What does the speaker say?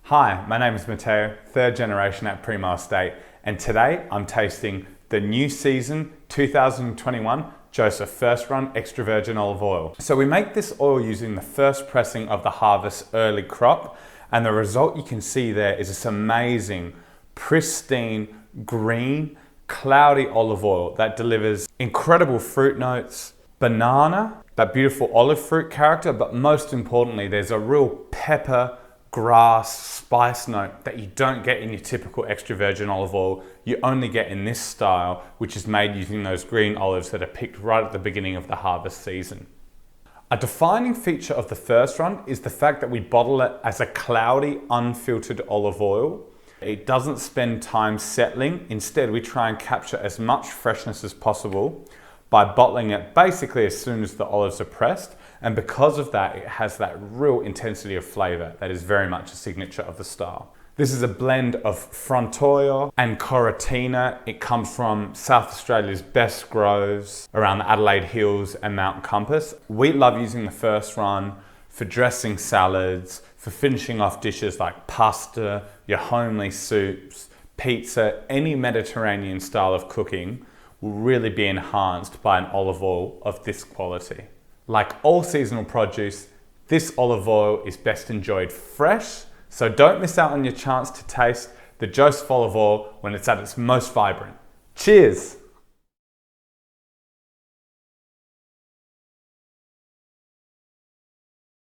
Hi, my name is Matteo, third generation at Primo Estate, and today I'm tasting the new season 2021 Joseph First Run Extra Virgin Olive Oil. So we make this oil using the first pressing of the harvest early crop, and the result you can see there is this amazing, pristine, green, cloudy olive oil that delivers incredible fruit notes, banana, that beautiful olive fruit character, but most importantly, there's a real pepper, grass, spice note that you don't get in your typical extra virgin olive oil. You only get in this style, which is made using those green olives that are picked right at the beginning of the harvest season. A defining feature of the first run is the fact that we bottle it as a cloudy, unfiltered olive oil. It doesn't spend time settling. Instead, we try and capture as much freshness as possible by bottling it basically as soon as the olives are pressed. And because of that, it has that real intensity of flavor that is very much a signature of the style. This is a blend of Frontoio and Coratina. It comes from South Australia's best groves around the Adelaide Hills and Mount Compass. We love using the first run for dressing salads, for finishing off dishes like pasta, your homely soups, pizza. Any Mediterranean style of cooking will really be enhanced by an olive oil of this quality. Like all seasonal produce, this olive oil is best enjoyed fresh, so don't miss out on your chance to taste the Joseph olive oil when it's at its most vibrant. Cheers!